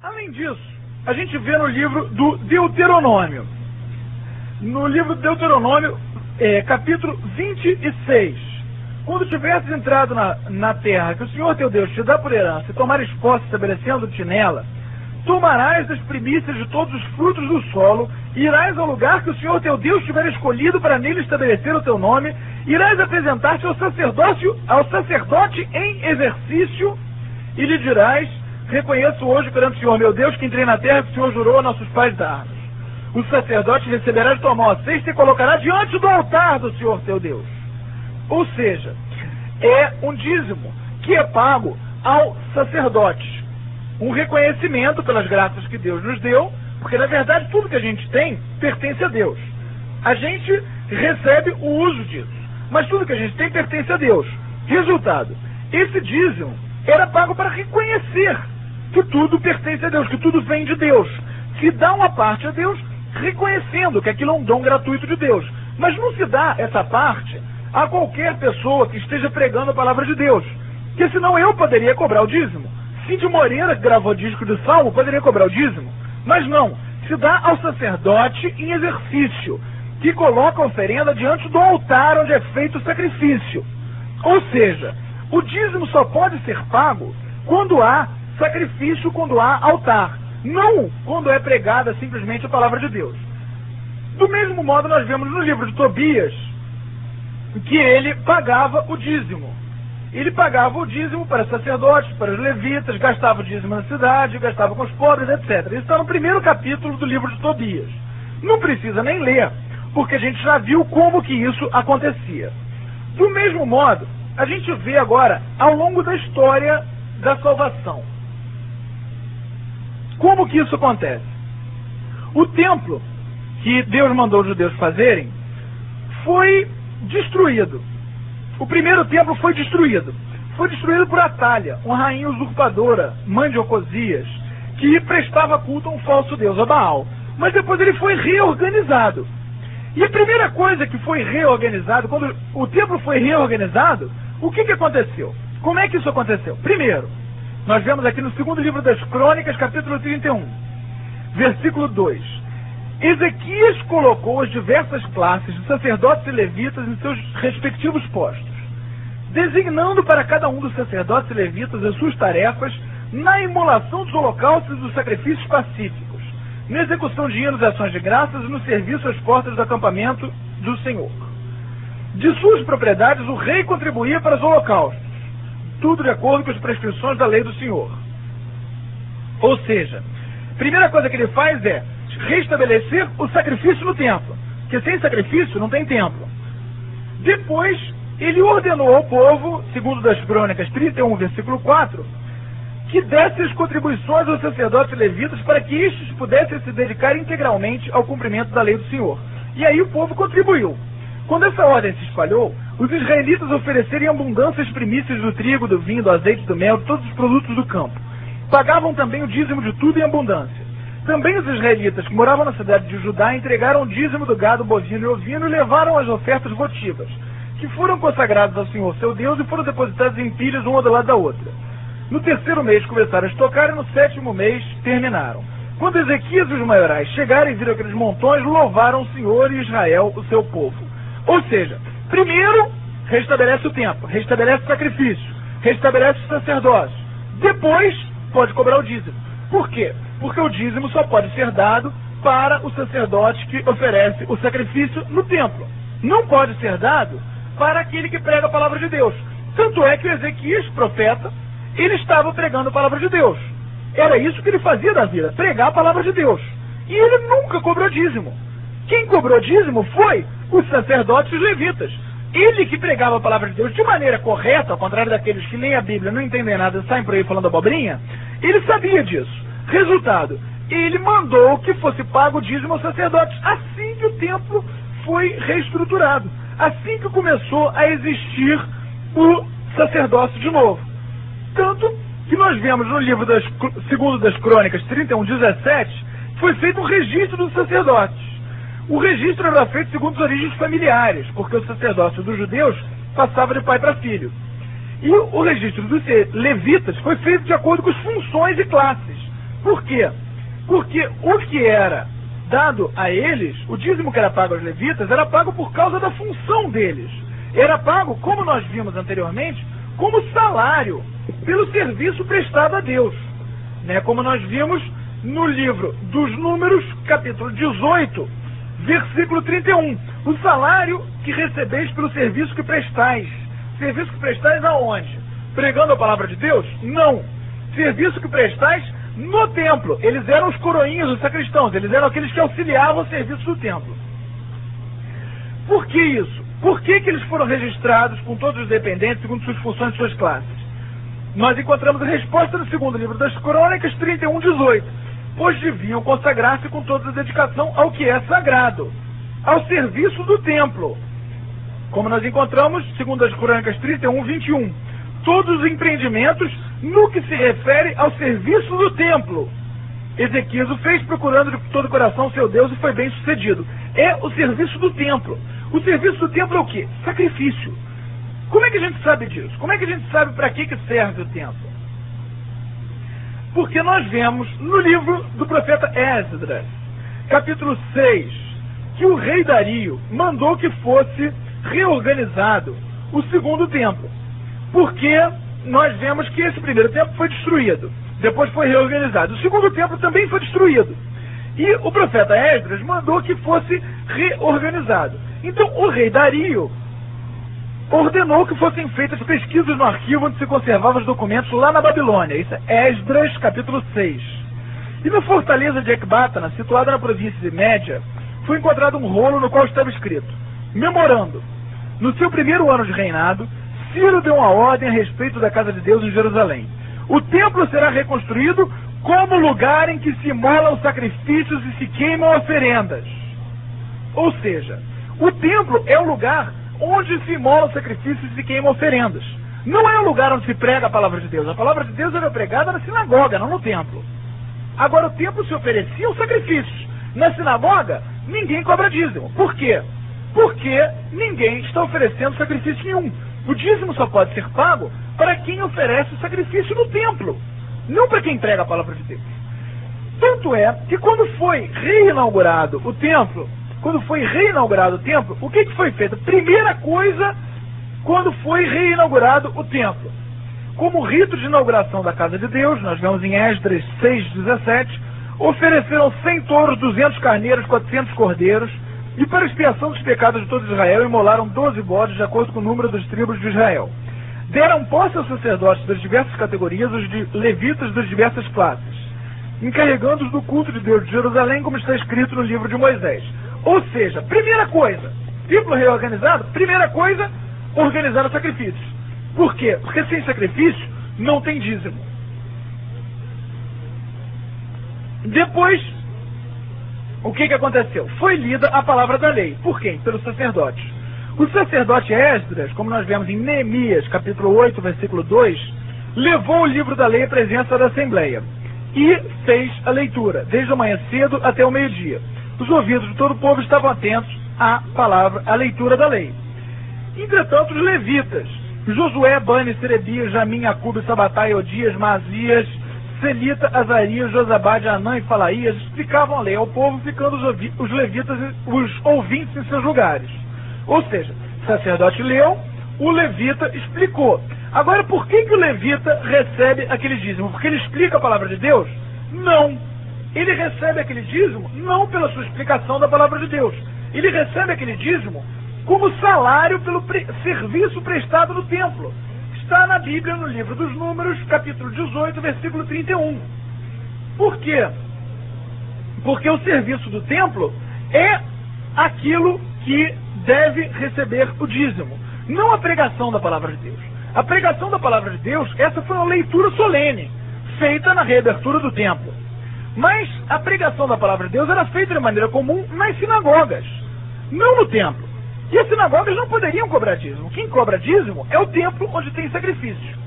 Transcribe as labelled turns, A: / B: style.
A: Além disso, a gente vê no livro do Deuteronômio. No livro do Deuteronômio, capítulo 26. Quando tivesses entrado na terra que o Senhor teu Deus te dá por herança e tomares posse estabelecendo-te nela, tomarás das primícias de todos os frutos do solo, irás ao lugar que o Senhor teu Deus tiver escolhido para nele estabelecer o teu nome, irás apresentar-te ao sacerdote em exercício, e lhe dirás: reconheço hoje perante o Senhor meu Deus que entrei na terra que o Senhor jurou a nossos pais dar-nos. O sacerdote receberá de tua mão a cesta e colocará diante do altar do Senhor teu Deus. Ou seja, é um dízimo que é pago ao sacerdote. Um reconhecimento pelas graças que Deus nos deu, porque na verdade tudo que a gente tem pertence a Deus. A gente recebe o uso disso, mas tudo que a gente tem pertence a Deus. Resultado, esse dízimo era pago para reconhecer que tudo pertence a Deus, que tudo vem de Deus. Se dá uma parte a Deus, reconhecendo que aquilo é um dom gratuito de Deus. Mas não se dá essa parte a qualquer pessoa que esteja pregando a palavra de Deus, porque senão eu poderia cobrar o dízimo. Cid Moreira, que gravou disco de salmo, poderia cobrar o dízimo, mas não, se dá ao sacerdote em exercício, que coloca a oferenda diante do altar onde é feito o sacrifício. Ou seja, o dízimo só pode ser pago quando há sacrifício, quando há altar, não quando é pregada simplesmente a palavra de Deus. Do mesmo modo, nós vemos no livro de Tobias que ele pagava o dízimo. Ele pagava o dízimo para sacerdotes, para os levitas, gastava o dízimo na cidade, gastava com os pobres, etc. Isso está no primeiro capítulo do livro de Tobias. Não precisa nem ler, porque a gente já viu como que isso acontecia. Do mesmo modo, a gente vê agora, ao longo da história da salvação, como que isso acontece. O templo que Deus mandou os judeus fazerem foi destruído. O primeiro templo foi destruído. Foi destruído por Atália, uma rainha usurpadora, mãe de Ocosias, que prestava culto a um falso deus, a Baal. Mas depois ele foi reorganizado. E a primeira coisa que foi reorganizado, quando o templo foi reorganizado, o que aconteceu? Como é que isso aconteceu? Primeiro, nós vemos aqui no segundo livro das Crônicas, capítulo 31, versículo 2. Ezequias colocou as diversas classes de sacerdotes e levitas em seus respectivos postos, designando para cada um dos sacerdotes e levitas as suas tarefas na imolação dos holocaustos e dos sacrifícios pacíficos, na execução de hinos e ações de graças e no serviço às portas do acampamento do Senhor. De suas propriedades o rei contribuía para os holocaustos, tudo de acordo com as prescrições da lei do Senhor. Ou seja, a primeira coisa que ele faz é restabelecer o sacrifício no templo, porque sem sacrifício não tem templo. Depois, ele ordenou ao povo, segundo das Crônicas 31, versículo 4, que desse as contribuições aos sacerdotes e levitas para que estes pudessem se dedicar integralmente ao cumprimento da lei do Senhor. E aí o povo contribuiu. Quando essa ordem se espalhou, os israelitas ofereceram em abundância as primícias do trigo, do vinho, do azeite, do mel, de todos os produtos do campo. Pagavam também o dízimo de tudo em abundância. Também os israelitas que moravam na cidade de Judá entregaram o dízimo do gado bovino e ovino e levaram as ofertas votivas, que foram consagradas ao Senhor seu Deus e foram depositadas em pilhas uma do lado da outra. No terceiro mês começaram a estocar e no sétimo mês terminaram. Quando Ezequias e os maiorais chegaram e viram aqueles montões, louvaram o Senhor e Israel, o seu povo. Ou seja, primeiro restabelece o templo, restabelece o sacrifício, restabelece o sacerdócio. Depois pode cobrar o dízimo. Por quê? Porque o dízimo só pode ser dado para o sacerdote que oferece o sacrifício no templo. Não pode ser dado para aquele que prega a palavra de Deus. Tanto é que o Ezequias, profeta, ele estava pregando a palavra de Deus. Era isso que ele fazia da vida, pregar a palavra de Deus. E ele nunca cobrou dízimo. Quem cobrou dízimo foi os sacerdotes e os levitas. Ele que pregava a palavra de Deus de maneira correta, ao contrário daqueles que leem a Bíblia, não entendem nada e saem por aí falando abobrinha, ele sabia disso. Resultado, ele mandou que fosse pago o dízimo aos sacerdotes, assim que o templo foi reestruturado, assim que começou a existir o sacerdócio de novo. Tanto que nós vemos no livro segundo das Crônicas 31:17, foi feito um registro dos sacerdotes. O registro era feito segundo as origens familiares, porque o sacerdócio dos judeus passava de pai para filho. E o registro dos levitas foi feito de acordo com as funções e classes. Por quê? Porque o que era dado a eles, o dízimo que era pago aos levitas, era pago por causa da função deles. Era pago, como nós vimos anteriormente, como salário pelo serviço prestado a Deus. Né? Como nós vimos no livro dos Números, capítulo 18, versículo 31. O salário que recebeis pelo serviço que prestais. Serviço que prestais aonde? Pregando a palavra de Deus? Não. Serviço que prestais no templo. Eles eram os coroinhas, os sacristãos. Eles eram aqueles que auxiliavam o serviço do templo. Por que isso? Por que eles foram registrados com todos os dependentes, segundo suas funções e suas classes? Nós encontramos a resposta no segundo livro das Crônicas, 31:18. Pois deviam consagrar-se com toda a dedicação ao que é sagrado, ao serviço do templo. Como nós encontramos, segundo as Crônicas 31:21. Todos os empreendimentos no que se refere ao serviço do templo. Ezequias o fez procurando de todo o coração seu Deus e foi bem sucedido. É o serviço do templo. O serviço do templo é o quê? Sacrifício. Como é que a gente sabe disso? Como é que a gente sabe para que serve o templo? Porque nós vemos no livro do profeta Esdras, capítulo 6, que o rei Dario mandou que fosse reorganizado o segundo templo. Porque nós vemos que esse primeiro templo foi destruído, depois foi reorganizado. O segundo templo também foi destruído. E o profeta Esdras mandou que fosse reorganizado. Então o rei Dario ordenou que fossem feitas pesquisas no arquivo onde se conservavam os documentos lá na Babilônia. Isso é Esdras, capítulo 6. E na fortaleza de Ecbatana, situada na província de Média, foi encontrado um rolo no qual estava escrito: memorando, no seu primeiro ano de reinado, Ciro deu uma ordem a respeito da casa de Deus em Jerusalém. O templo será reconstruído como lugar em que se imolam sacrifícios e se queimam oferendas. Ou seja, o templo é o lugar onde se imolam sacrifícios e se queimam oferendas. Não é o lugar onde se prega a palavra de Deus. A palavra de Deus era pregada na sinagoga, não no templo. Agora o templo se oferecia os sacrifícios. Na sinagoga, ninguém cobra dízimo. Por quê? Porque ninguém está oferecendo sacrifício nenhum. O dízimo só pode ser pago para quem oferece o sacrifício no templo, não para quem prega a palavra de Deus. Tanto é que quando foi reinaugurado o templo, o que foi feito? Primeira coisa, quando foi reinaugurado o templo, como rito de inauguração da casa de Deus, nós vemos em Esdras 6:17, ofereceram 100 touros, 200 carneiros, 400 cordeiros, e para expiação dos pecados de todo Israel, imolaram 12 bodes, de acordo com o número das tribos de Israel. Deram posse aos sacerdotes das diversas categorias, os de levitas das diversas classes, encarregando-os do culto de Deus de Jerusalém, como está escrito no livro de Moisés. Ou seja, primeira coisa, templo reorganizado, primeira coisa, organizar os sacrifícios. Por quê? Porque sem sacrifício não tem dízimo. Depois, o que aconteceu? Foi lida a palavra da lei. Por quem? Pelos sacerdotes. O sacerdote Esdras, como nós vemos em Neemias, capítulo 8, versículo 2, levou o livro da lei à presença da Assembleia e fez a leitura, desde a manhã cedo até o meio-dia. Os ouvidos de todo o povo estavam atentos à palavra, à leitura da lei. Entretanto, os levitas, Josué, Bani, Serebias, Jamim, Acube, Sabatai, Odias, Mazias, Selita, Azarias, Josabade, Anã e Falaías explicavam a lei ao povo, ficando os levitas, os ouvintes em seus lugares. Ou seja, o sacerdote leu, o levita explicou. Agora, por que o levita recebe aquele dízimo? Porque ele explica a palavra de Deus? Não. Ele recebe aquele dízimo não pela sua explicação da palavra de Deus. Ele recebe aquele dízimo como salário pelo serviço prestado no templo. Está na Bíblia, no livro dos Números, capítulo 18, versículo 31. Por quê? Porque o serviço do templo é aquilo que deve receber o dízimo, não a pregação da palavra de Deus. A pregação da palavra de Deus, essa foi uma leitura solene, feita na reabertura do templo. Mas a pregação da palavra de Deus era feita de maneira comum nas sinagogas, não no templo. E as sinagogas não poderiam cobrar dízimo. Quem cobra dízimo é o templo onde tem sacrifício.